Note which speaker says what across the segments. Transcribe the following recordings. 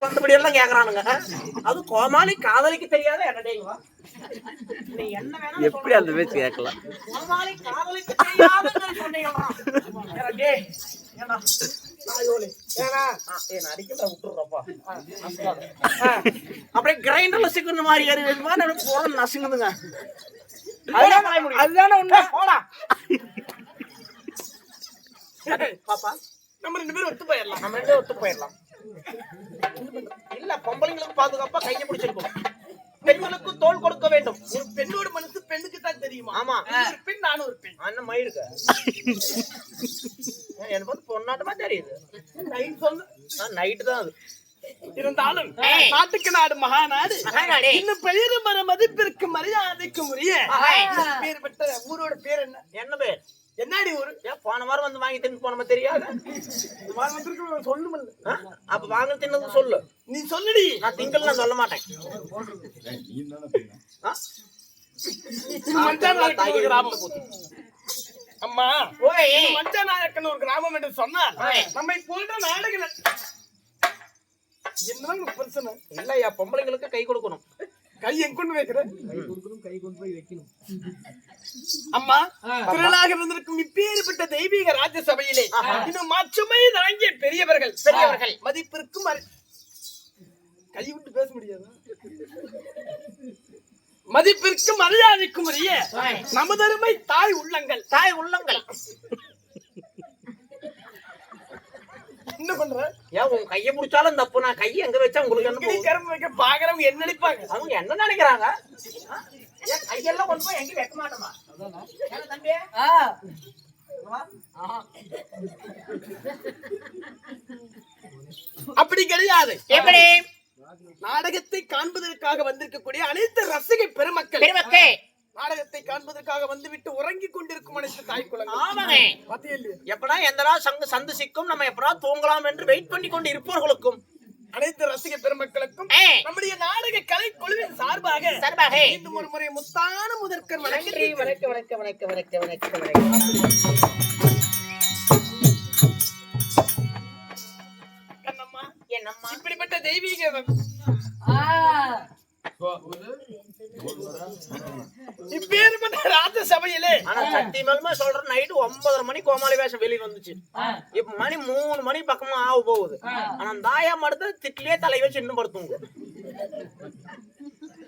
Speaker 1: மத்தபடி எல்லாம் கேக்குறானுங்க. அது கோமாளி காதலிக்கு தெரியாத என்னடேங்களா? நீ என்ன வேணா
Speaker 2: எப்படி அந்த பேச்சு கேட்கலாம்?
Speaker 1: கோமாளி காதலிக்கு தெரியாதுன்னு சொன்னீங்களா? டேய் ஏன்னா நாயோலி ஏனா ஏன் அடிக்கல விட்டுறப்பா. அப்படியே கிரைண்டர்ல சிக்குன மாதிரி ஏறி வேணுமா எனக்கு போற நசுங்குதுங்க. அதுதானே உண்மை. போடா பாப்பா நம்ம ரெண்டு பேரும் ஒத்து போயிடலாம். நம்ம ரெண்டு ஒத்து போயிடலாம். இல்ல பொம்பளைங்களுக்கு பாதுகாப்பா கையை பிடிச்சிருக்கும். பெண்களுக்கு தோள் கொடுக்க வேண்டும். ஒரு பெண்ணோட மனசு பெண்ணுக்கு தான் தெரியுமா? ஆமா. ஒரு பெண் நானும் ஒரு பெண். அண்ணன் மயிருக்கு எனக்கு வந்து பொண்ணாட்டமா தெரியுது. நைட் சொன்ன நைட்டு தான் அது. இருந்தாலும் நாட்டுக்கு நாடு மகாநாடு. இன்னும் பெயரு மர மதிப்பிற்கு மரியாதைக்கு உரிய பேர் பெற்ற ஊரோட பேர் என்ன? என்ன பேர்? என்னடி ஊரு? ஏன் போன வாரம் வந்து வாங்கி தின்னு போனமா தெரியாது? சொல்லும. அப்ப வாங்க தின்னது சொல்லு. நீ சொல்லுடி. நான் திங்கள் நான் சொல்ல மாட்டேன். அம்மா மஞ்சநாயக்கன் ஒரு கிராமம் என்று சொன்னார். நம்மை போன்ற நாடுகள் என்ன பிரச்சனை இல்லையா? பொம்பளைங்களுக்கு கை கொடுக்கணும். கை எங்க கொண்டு வைக்கிறேன்? கை கொண்டு போய் வைக்கணும். அம்மா திரளாக இருந்திருக்கும் இப்பேற்பட்ட தெய்வீக ராஜ்யசபையிலே இன்னும் மாற்றுமை தாங்கிய பெரியவர்கள் மதிப்பிற்கும் கை விட்டு பேச முடியாது. மதிப்பிற்கும் மரியாதைக்கும் உரிய நமதருமை தாய் உள்ளங்கள். தாய் உள்ளங்கள் என்ன பண்ற? ஏன் உன் கையை பிடிச்சாலும் தப்பு. நான் கையை எங்க வச்சா உங்களுக்கு என்ன கரும்பு வைக்க பாக்குறவங்க என்ன நினைப்பாங்க? அவங்க என்ன நினைக்கிறாங்க? கையெல்லாம் கொண்டு போய் எங்க வைக்க மாட்டோமா தம்பி? அப்படி கிடையாது. எப்படி? நாடகத்தை காண்பதற்காக வந்திருக்கக்கூடிய அனைத்து ரசிகை பெருமக்கள் நாடகத்தை காண்பதற்காக வந்துவிட்டு உறங்கிக் கொண்டிருக்கும் அனைத்து தாய் குழந்தைகள் எப்படா எந்த சந்து சிக்கும் நம்ம எப்படா தூங்கலாம் என்று வெயிட் பண்ணி கொண்டு இருப்பவர்களுக்கும் அனைத்து ரசிக பெருமக்களுக்கும் நம்முடைய நாடக கலை குழுவின் சார்பாக இன்னும் ஒரு முறை முத்தான முதற்கர் வணக்கம். என்னம்மா இப்படிப்பட்ட தெய்வீக இப்பேற்பட்ட ராஜசபையிலே சத்தியமா சொல்றேன் நைட்டு 9:30 மணி கோமாளி வேஷம் வெளியே வந்துச்சு. இப்ப மணி 3 மணி பக்கமா ஆக போகுது. ஆனா தாயா மடுத்த திட்டிலே தலை வச்சு இன்னும் படுத்துங்க.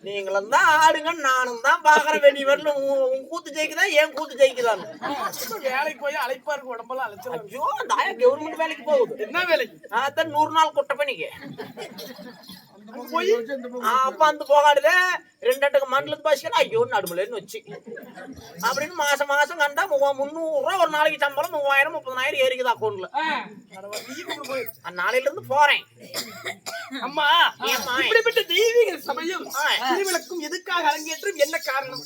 Speaker 1: நீங்களும் தான் ஆடுங்க, நானும் தான் பாக்குற வெளியே வரல. உன் கூத்து ஜெயிக்குதா என் கூத்து ஜெயிக்குதான்னு வேலைக்கு போய் அழைப்பா இருக்கு. உடம்பெல்லாம் அழைச்சு. ஐயோ தாயா கவர்மெண்ட் வேலைக்கு போகுது. என்ன வேலைக்கு? அதான் 100 நாள் குட்டை பண்ணிக்க அப்ப அந்த போகாடுத 2 மண்டலத்து பாசிக்கா ஐயோ நடுமலன்னு வச்சு அப்படின்னு மாசம் மாசம் கண்டா 300 ரூபா ஒரு நாளைக்கு சம்பளம் 3000 30,000 ஏறிக்குது அக்கௌண்ட்ல. நாளையில இருந்து போறேன். அம்மா இப்படிப்பட்ட தெய்வீக சமயம் திருவிளக்கும் எதுக்காக அரங்கேற்றம் என்ன காரணம்?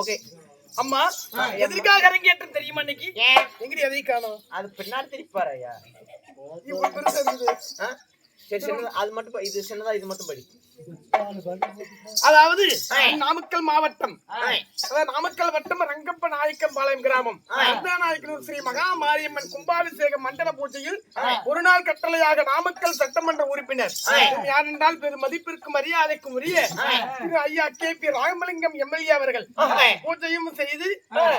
Speaker 1: ஓகே அம்மா எதற்காக அரங்கேற்றம் தெரியுமா? இன்னைக்கு எங்கடி எதை காணோம்? அது பின்னாடி திருப்பாரு ஐயா. அது மட்டும் இது சின்னதா இது மட்டும் படி. அதாவது நாமக்கல் மாவட்டம் நாமக்கல் வட்டம் ரங்கப்ப நாயக்கம்பாளையம் கிராமம் நாயக்கனூர் ஸ்ரீ மகா மாரியம்மன் கும்பாபிஷேக மண்டல பூஜையில் ஒரு நாள் கட்டளையாக நாமக்கல் சட்டமன்ற உறுப்பினர் யார் என்றால் பெரும் மதிப்பிற்கும் மரியாதைக்கும் உரிய திரு ஐயா KP ராமலிங்கம் MLA அவர்கள் பூஜையும் செய்து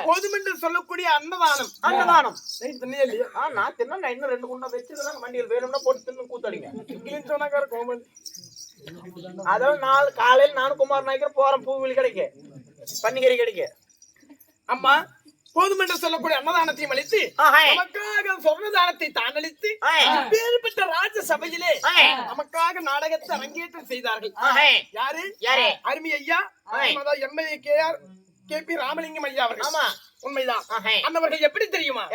Speaker 1: போதும் என்று சொல்லக்கூடிய அன்னதானம் தின்னே இல்லையா? நான் தின்ன இன்னும் 2 குண்டா வச்சிருக்கேன். வண்டியில் வேணும்னா போட்டு தின்னு கூத்தாடிங்க சொன்னாக்கார கோமல். அதாவது நாலு காலையில் நானும் குமார் நாயக்கர் போறேன். பூவிலி கிடைக்க பன்னிக்கறி கிடைக்க. அம்மா போதும் என்று சொல்லக்கூடிய அன்னதானத்தையும் அளித்து நமக்காக சொர்ணதானத்தை தான் அளித்து வேறுபட்ட ராஜசபையிலே நமக்காக நாடகத்தை அரங்கேற்றம் செய்தார்கள். யாரு? அருமை ஐயா MLA KP ராமலிங்கம் ஐயா அவர்கள். ஆமா உண்மைதான். அந்தவர்கள் எப்படி தெரியுமா?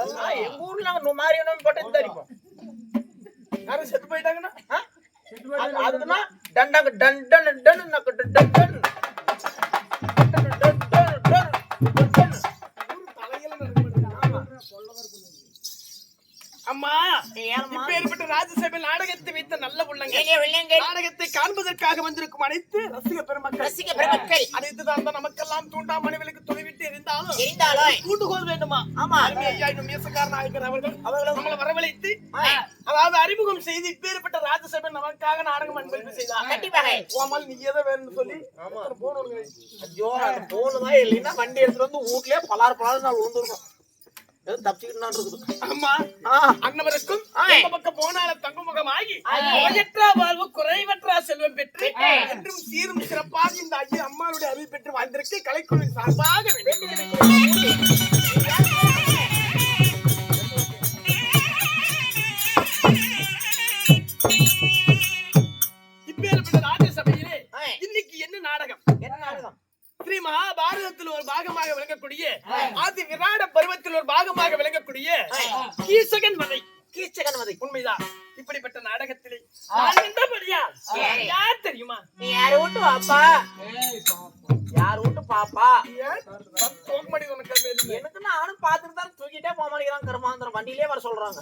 Speaker 2: எங்க ஊர்ல நாங்க மாரியம்மன் போட்டு அடிப்போம்.
Speaker 1: யாரும் செத்து போயிட்டாங்கன்னா
Speaker 2: அதுக்குன்னா டண்டாங்க டன் டன் டன் நக்கு டன் டன் டன்
Speaker 1: அம்மா இப்பேற்பட்ட ராஜசபை நாடகத்தை வைத்த நல்ல உள்ளங்கள் நாடகத்தை காண்பதற்காக வந்திருக்கும் அனைத்து ரசிக பெருமக்கள் அனைத்துதான் நமக்கெல்லாம் தூண்டா மனைவிகளுக்கு துணிவிட்டு இருந்தாலும் தூண்டுகோல் வேண்டுமா?
Speaker 2: ஆமா
Speaker 1: நாயகர் அவர்கள் நம்மளை வரவழைத்து அதாவது அறிமுகம் செய்து இப்பேற்பட்ட ராஜசபை நமக்காக நாடகம் அன்பளிப்பு செய்தார். ஓமல் நீ எதை வேணும்னு சொல்லி
Speaker 2: போனதான் இல்லைன்னா வண்டி எடுத்துட்டு வந்து வீட்லயே பலாறு நான் விழுந்துருக்கோம்.
Speaker 1: அன்னவருக்கும் பக்கம் போனால தங்குமுகமாகி வாழ்வு குறைவற்றா செல்வம் பெற்று என்றும் சீரும் சிறப்பாக இந்த ஐயா அம்மாவுடைய அறிவு பெற்று வாழ்ந்திருக்கு கலைக்குழுவின் சார்பாக இப்பேற்பட்ட ராஜசபையிலே இன்னைக்கு என்ன நாடகம்? ஸ்ரீ மகாபாரதத்தில் ஒரு பாகமாக விளங்கக்கூடிய ஆதி விராட பருவத்தில் ஒரு பாகமாக விளங்கக்கூடிய கீசகன் வதை உண்மைதான். இப்படிப்பட்ட நாடகத்திலே யார் தெரியுமா?
Speaker 2: யார் வீட்டு பாப்பா எனக்கு நானும் பாத்துட்டு தான் தூக்கிட்டே போக மாட்டேங்கிறான். கர்மாந்திரம் வண்டியிலே வர சொல்றாங்க.